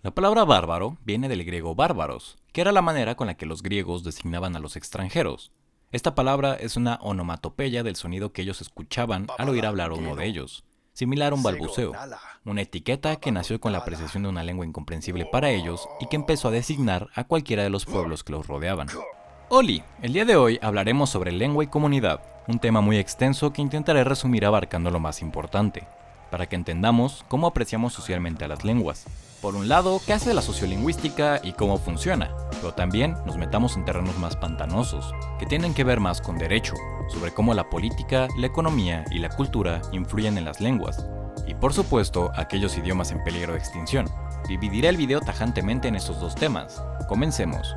La palabra bárbaro viene del griego bárbaros, que era la manera con la que los griegos designaban a los extranjeros. Esta palabra es una onomatopeya del sonido que ellos escuchaban al oír hablar a uno de ellos, similar a un balbuceo, una etiqueta que nació con la apreciación de una lengua incomprensible para ellos y que empezó a designar a cualquiera de los pueblos que los rodeaban. Oli, el día de hoy hablaremos sobre lengua y comunidad, un tema muy extenso que intentaré resumir abarcando lo más importante, para que entendamos cómo apreciamos socialmente a las lenguas. Por un lado, qué hace la sociolingüística y cómo funciona, pero también nos metamos en terrenos más pantanosos, que tienen que ver más con derecho, sobre cómo la política, la economía y la cultura influyen en las lenguas, y por supuesto, aquellos idiomas en peligro de extinción. Dividiré el video tajantemente en estos dos temas. Comencemos.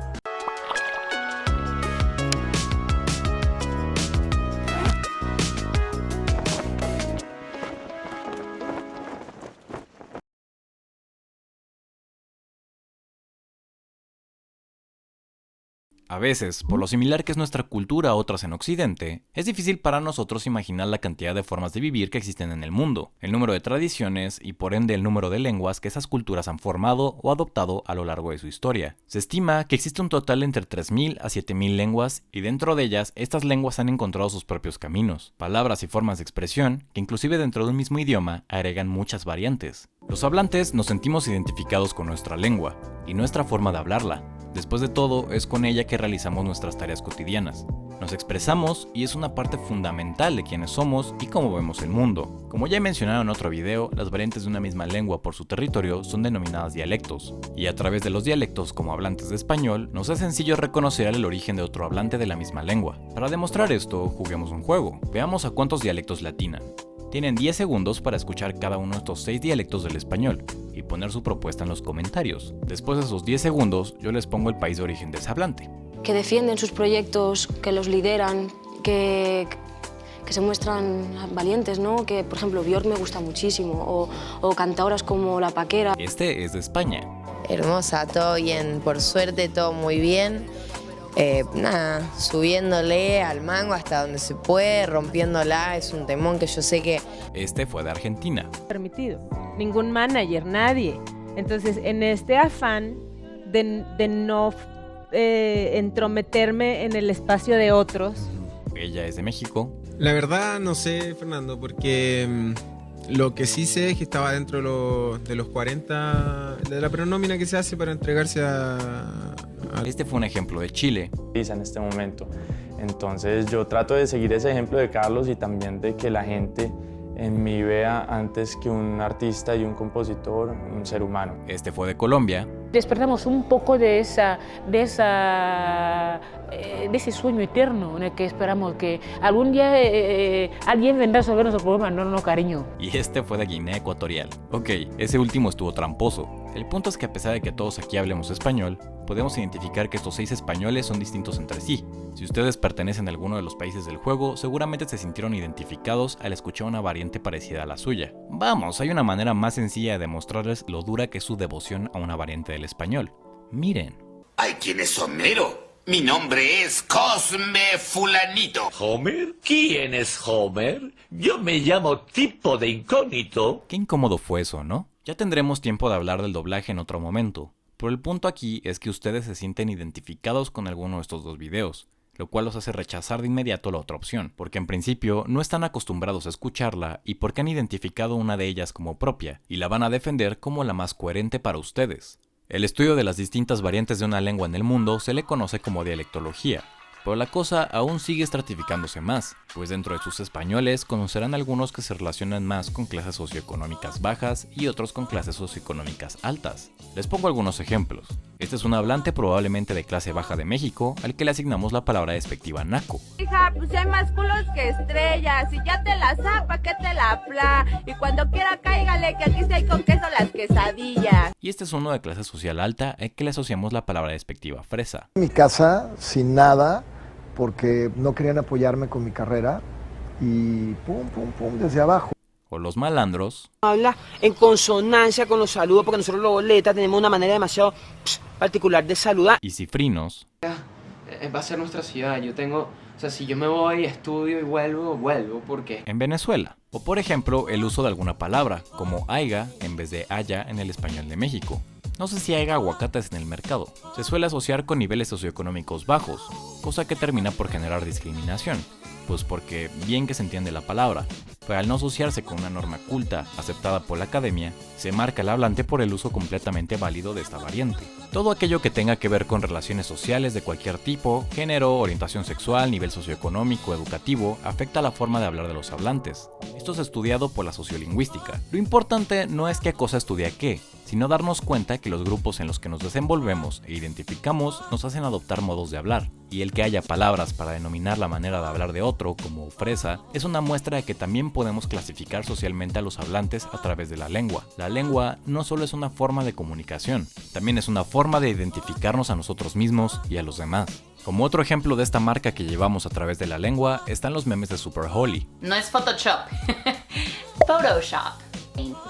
A veces, por lo similar que es nuestra cultura a otras en Occidente, es difícil para nosotros imaginar la cantidad de formas de vivir que existen en el mundo, el número de tradiciones y por ende el número de lenguas que esas culturas han formado o adoptado a lo largo de su historia. Se estima que existe un total de entre 3.000 a 7.000 lenguas y dentro de ellas, estas lenguas han encontrado sus propios caminos, palabras y formas de expresión que inclusive dentro de un mismo idioma agregan muchas variantes. Los hablantes nos sentimos identificados con nuestra lengua y nuestra forma de hablarla. Después de todo, es con ella que realizamos nuestras tareas cotidianas. Nos expresamos y es una parte fundamental de quienes somos y cómo vemos el mundo. Como ya he mencionado en otro video, las variantes de una misma lengua por su territorio son denominadas dialectos, y a través de los dialectos como hablantes de español, nos es sencillo reconocer el origen de otro hablante de la misma lengua. Para demostrar esto, juguemos un juego. Veamos a cuántos dialectos le atinan. Tienen 10 segundos para escuchar cada uno de estos 6 dialectos del español y poner su propuesta en los comentarios. Después de esos 10 segundos, yo les pongo el país de origen de ese hablante. Que defienden sus proyectos, que los lideran, que se muestran valientes, ¿no? Que, por ejemplo, Björk me gusta muchísimo, o cantauras como La Paquera. Este es de España. Hermosa, todo bien, por suerte todo muy bien. Subiéndole al mango hasta donde se puede, rompiéndola, es un temón que yo sé que... Este fue de Argentina. Permitido, ningún manager, nadie. Entonces, en este afán de no entrometerme en el espacio de otros. Ella es de México. La verdad no sé, Fernando, porque lo que sí sé es que estaba dentro de los 40 de la prenómina que se hace para entregarse a... Este fue un ejemplo de Chile. En este momento. Entonces yo trato de seguir ese ejemplo de Carlos y también de que la gente en mí vea antes que un artista y un compositor, un ser humano. Este fue de Colombia. Despertamos un poco de ese sueño eterno en el que esperamos que algún día alguien vendrá a resolver nuestro problema. No, no, cariño. Y este fue de Guinea Ecuatorial. Ok, ese último estuvo tramposo. El punto es que a pesar de que todos aquí hablemos español, podemos identificar que estos 6 españoles son distintos entre sí. Si ustedes pertenecen a alguno de los países del juego, seguramente se sintieron identificados al escuchar una variante parecida a la suya. Vamos, hay una manera más sencilla de demostrarles lo dura que es su devoción a una variante del español. Miren. ¡Ay, quién es Homero! Mi nombre es Cosme Fulanito. ¿Homer? ¿Quién es Homer? Yo me llamo Tipo de Incógnito. Qué incómodo fue eso, ¿no? Ya tendremos tiempo de hablar del doblaje en otro momento, pero el punto aquí es que ustedes se sienten identificados con alguno de estos dos videos, lo cual los hace rechazar de inmediato la otra opción, porque en principio no están acostumbrados a escucharla y porque han identificado una de ellas como propia, y la van a defender como la más coherente para ustedes. El estudio de las distintas variantes de una lengua en el mundo se le conoce como dialectología, pero la cosa aún sigue estratificándose más, pues dentro de sus españoles conocerán algunos que se relacionan más con clases socioeconómicas bajas y otros con clases socioeconómicas altas. Les pongo algunos ejemplos. Este es un hablante probablemente de clase baja de México, al que le asignamos la palabra despectiva naco. Hija, pues hay más culos que estrellas, y ya te la zapa, que te la pla, y cuando quiera cáigale, que aquí sí hay con queso las quesadillas. Y este es uno de clase social alta, al que le asociamos la palabra despectiva fresa. En mi casa, sin nada, porque no querían apoyarme con mi carrera, y pum, pum, pum, desde abajo. O los malandros. Habla en consonancia con los saludos, porque nosotros los boletas tenemos una manera demasiado particular de saludar. Y cifrinos. Va a ser nuestra ciudad, o sea, si yo me voy, estudio y vuelvo, porque... En Venezuela. O por ejemplo, el uso de alguna palabra, como aiga en vez de haya en el español de México. No sé si hay aguacates en el mercado. Se suele asociar con niveles socioeconómicos bajos, cosa que termina por generar discriminación, pues porque bien que se entiende la palabra, pero al no asociarse con una norma culta aceptada por la academia, se marca al hablante por el uso completamente válido de esta variante. Todo aquello que tenga que ver con relaciones sociales de cualquier tipo, género, orientación sexual, nivel socioeconómico, educativo, afecta la forma de hablar de los hablantes. Esto es estudiado por la sociolingüística. Lo importante no es qué cosa estudia qué, sino darnos cuenta que los grupos en los que nos desenvolvemos e identificamos nos hacen adoptar modos de hablar, y el que haya palabras para denominar la manera de hablar de otro, como fresa, es una muestra de que también podemos clasificar socialmente a los hablantes a través de la lengua. La lengua no solo es una forma de comunicación, también es una forma de identificarnos a nosotros mismos y a los demás. Como otro ejemplo de esta marca que llevamos a través de la lengua están los memes de Super Holly. No es Photoshop, Photoshop.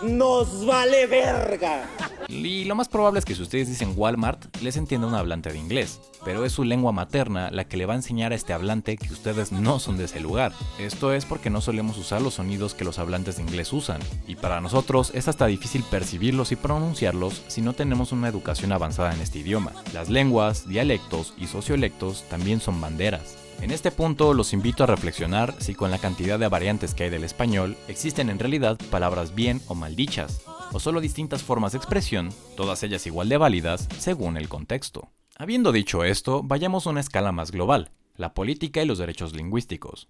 ¡Nos vale verga! Y lo más probable es que si ustedes dicen Walmart, les entienda un hablante de inglés, pero es su lengua materna la que le va a enseñar a este hablante que ustedes no son de ese lugar. Esto es porque no solemos usar los sonidos que los hablantes de inglés usan, y para nosotros es hasta difícil percibirlos y pronunciarlos si no tenemos una educación avanzada en este idioma. Las lenguas, dialectos y sociolectos también son banderas. En este punto los invito a reflexionar si con la cantidad de variantes que hay del español existen en realidad palabras bien o mal dichas, o solo distintas formas de expresión, todas ellas igual de válidas según el contexto. Habiendo dicho esto, vayamos a una escala más global, la política y los derechos lingüísticos.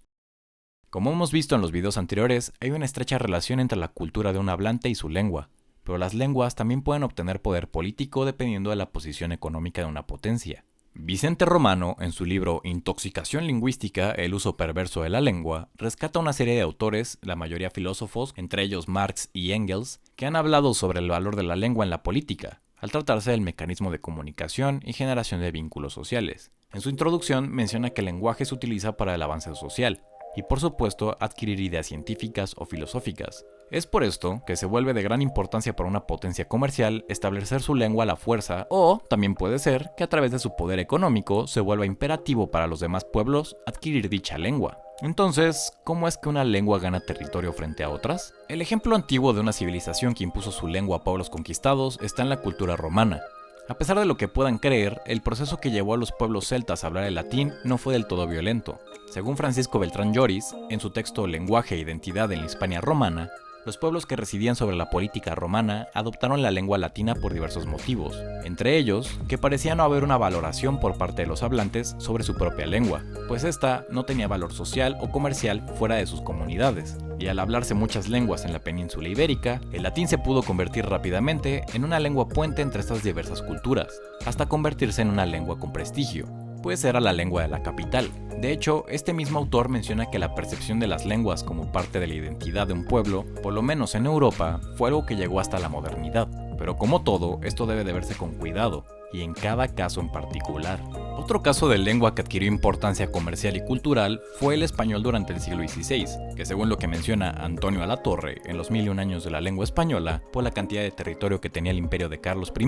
Como hemos visto en los videos anteriores, hay una estrecha relación entre la cultura de un hablante y su lengua, pero las lenguas también pueden obtener poder político dependiendo de la posición económica de una potencia. Vicente Romano, en su libro Intoxicación lingüística, el uso perverso de la lengua, rescata una serie de autores, la mayoría filósofos, entre ellos Marx y Engels, que han hablado sobre el valor de la lengua en la política, al tratarse del mecanismo de comunicación y generación de vínculos sociales. En su introducción menciona que el lenguaje se utiliza para el avance social, y por supuesto adquirir ideas científicas o filosóficas. Es por esto que se vuelve de gran importancia para una potencia comercial establecer su lengua a la fuerza, o también puede ser que a través de su poder económico se vuelva imperativo para los demás pueblos adquirir dicha lengua. Entonces, ¿cómo es que una lengua gana territorio frente a otras? El ejemplo antiguo de una civilización que impuso su lengua a pueblos conquistados está en la cultura romana. A pesar de lo que puedan creer, el proceso que llevó a los pueblos celtas a hablar el latín no fue del todo violento. Según Francisco Beltrán Lloris, en su texto Lenguaje e Identidad en la Hispania Romana, los pueblos que residían sobre la política romana adoptaron la lengua latina por diversos motivos, entre ellos que parecía no haber una valoración por parte de los hablantes sobre su propia lengua, pues esta no tenía valor social o comercial fuera de sus comunidades, y al hablarse muchas lenguas en la península ibérica, el latín se pudo convertir rápidamente en una lengua puente entre estas diversas culturas, hasta convertirse en una lengua con prestigio, pues era la lengua de la capital. De hecho, este mismo autor menciona que la percepción de las lenguas como parte de la identidad de un pueblo, por lo menos en Europa, fue algo que llegó hasta la modernidad. Pero como todo, esto debe de verse con cuidado, y en cada caso en particular. Otro caso de lengua que adquirió importancia comercial y cultural fue el español durante el siglo XVI, que según lo que menciona Antonio Alatorre en los 1001 años de la lengua española, por la cantidad de territorio que tenía el imperio de Carlos I,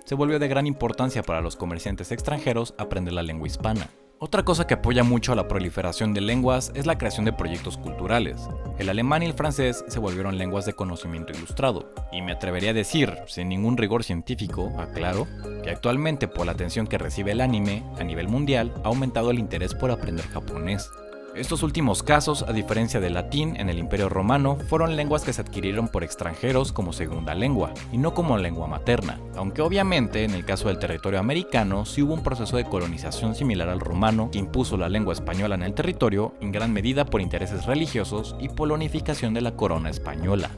se volvió de gran importancia para los comerciantes extranjeros aprender la lengua hispana. Otra cosa que apoya mucho a la proliferación de lenguas es la creación de proyectos culturales. El alemán y el francés se volvieron lenguas de conocimiento ilustrado, y me atrevería a decir, sin ningún rigor científico, aclaro, que actualmente por la atención que recibe el anime, a nivel mundial, ha aumentado el interés por aprender japonés. Estos últimos casos, a diferencia del latín en el Imperio Romano, fueron lenguas que se adquirieron por extranjeros como segunda lengua, y no como lengua materna, aunque obviamente en el caso del territorio americano sí hubo un proceso de colonización similar al romano que impuso la lengua española en el territorio, en gran medida por intereses religiosos y por la unificación de la corona española.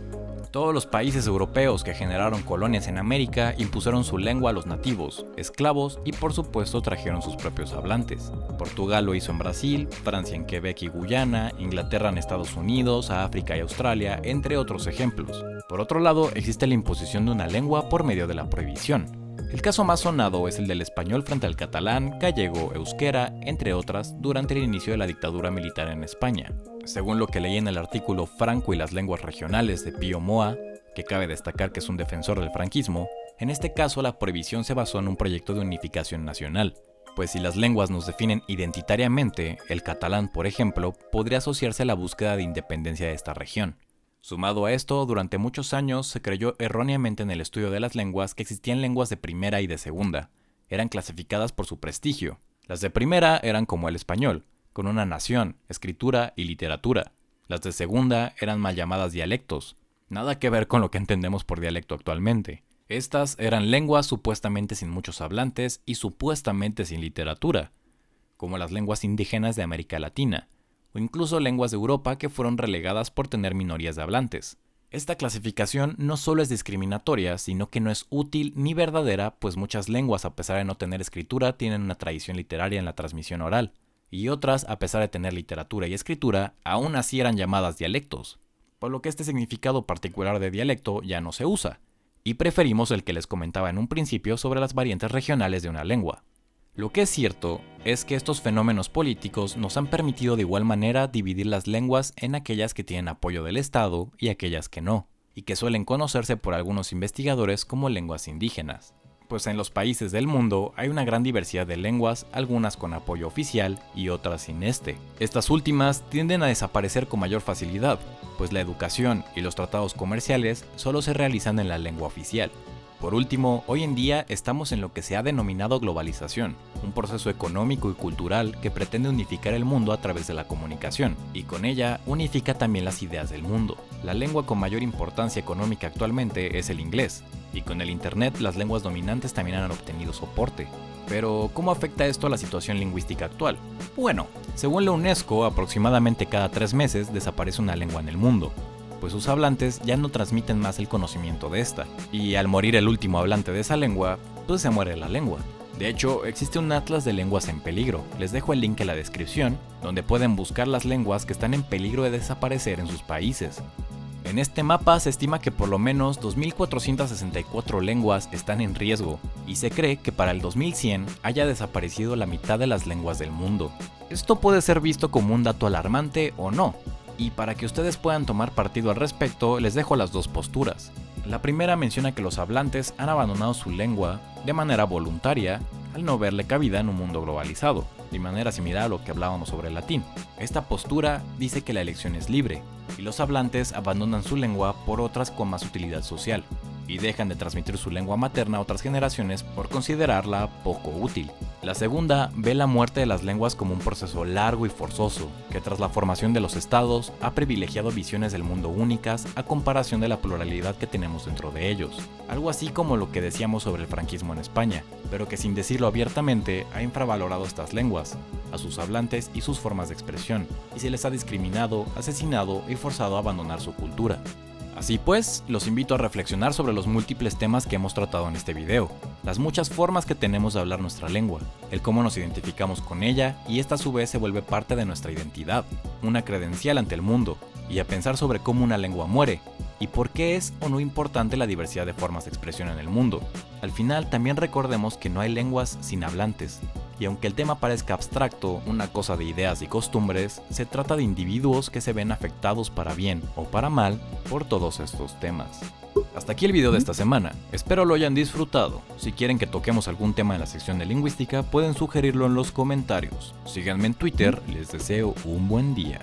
Todos los países europeos que generaron colonias en América impusieron su lengua a los nativos, esclavos y por supuesto trajeron sus propios hablantes. Portugal lo hizo en Brasil, Francia en Quebec y Guyana, Inglaterra en Estados Unidos, África y Australia, entre otros ejemplos. Por otro lado, existe la imposición de una lengua por medio de la prohibición. El caso más sonado es el del español frente al catalán, gallego, euskera, entre otras, durante el inicio de la dictadura militar en España. Según lo que leí en el artículo Franco y las lenguas regionales de Pío Moa, que cabe destacar que es un defensor del franquismo, en este caso la prohibición se basó en un proyecto de unificación nacional, pues si las lenguas nos definen identitariamente, el catalán, por ejemplo, podría asociarse a la búsqueda de independencia de esta región. Sumado a esto, durante muchos años se creyó erróneamente en el estudio de las lenguas que existían lenguas de primera y de segunda. Eran clasificadas por su prestigio. Las de primera eran como el español, con una nación, escritura y literatura. Las de segunda eran mal llamadas dialectos. Nada que ver con lo que entendemos por dialecto actualmente. Estas eran lenguas supuestamente sin muchos hablantes y supuestamente sin literatura, como las lenguas indígenas de América Latina, o incluso lenguas de Europa que fueron relegadas por tener minorías de hablantes. Esta clasificación no solo es discriminatoria, sino que no es útil ni verdadera, pues muchas lenguas, a pesar de no tener escritura, tienen una tradición literaria en la transmisión oral, y otras, a pesar de tener literatura y escritura, aún así eran llamadas dialectos, por lo que este significado particular de dialecto ya no se usa, y preferimos el que les comentaba en un principio sobre las variantes regionales de una lengua. Lo que es cierto es que estos fenómenos políticos nos han permitido de igual manera dividir las lenguas en aquellas que tienen apoyo del Estado y aquellas que no, y que suelen conocerse por algunos investigadores como lenguas indígenas. Pues en los países del mundo hay una gran diversidad de lenguas, algunas con apoyo oficial y otras sin este. Estas últimas tienden a desaparecer con mayor facilidad, pues la educación y los tratados comerciales solo se realizan en la lengua oficial. Por último, hoy en día estamos en lo que se ha denominado globalización, un proceso económico y cultural que pretende unificar el mundo a través de la comunicación, y con ella unifica también las ideas del mundo. La lengua con mayor importancia económica actualmente es el inglés, y con el internet las lenguas dominantes también han obtenido soporte. Pero, ¿cómo afecta esto a la situación lingüística actual? Bueno, según la UNESCO, aproximadamente cada 3 meses desaparece una lengua en el mundo, pues sus hablantes ya no transmiten más el conocimiento de esta, y al morir el último hablante de esa lengua, pues se muere la lengua. De hecho, existe un atlas de lenguas en peligro, les dejo el link en la descripción, donde pueden buscar las lenguas que están en peligro de desaparecer en sus países. En este mapa se estima que por lo menos 2.464 lenguas están en riesgo, y se cree que para el 2100 haya desaparecido la mitad de las lenguas del mundo. Esto puede ser visto como un dato alarmante o no, y para que ustedes puedan tomar partido al respecto, les dejo las dos posturas. La primera menciona que los hablantes han abandonado su lengua de manera voluntaria al no verle cabida en un mundo globalizado, de manera similar a lo que hablábamos sobre el latín. Esta postura dice que la elección es libre, y los hablantes abandonan su lengua por otras con más utilidad social, y dejan de transmitir su lengua materna a otras generaciones por considerarla poco útil. La segunda ve la muerte de las lenguas como un proceso largo y forzoso, que tras la formación de los estados ha privilegiado visiones del mundo únicas a comparación de la pluralidad que tenemos dentro de ellos. Algo así como lo que decíamos sobre el franquismo en España, pero que sin decirlo abiertamente ha infravalorado estas lenguas, a sus hablantes y sus formas de expresión, y se les ha discriminado, asesinado y forzado a abandonar su cultura. Así pues, los invito a reflexionar sobre los múltiples temas que hemos tratado en este video, las muchas formas que tenemos de hablar nuestra lengua, el cómo nos identificamos con ella y esta a su vez se vuelve parte de nuestra identidad, una credencial ante el mundo, y a pensar sobre cómo una lengua muere, y por qué es o no importante la diversidad de formas de expresión en el mundo. Al final también recordemos que no hay lenguas sin hablantes, y aunque el tema parezca abstracto, una cosa de ideas y costumbres, se trata de individuos que se ven afectados para bien o para mal por todos estos temas. Hasta aquí el video de esta semana, espero lo hayan disfrutado. Si quieren que toquemos algún tema en la sección de lingüística, pueden sugerirlo en los comentarios. Síganme en Twitter, les deseo un buen día.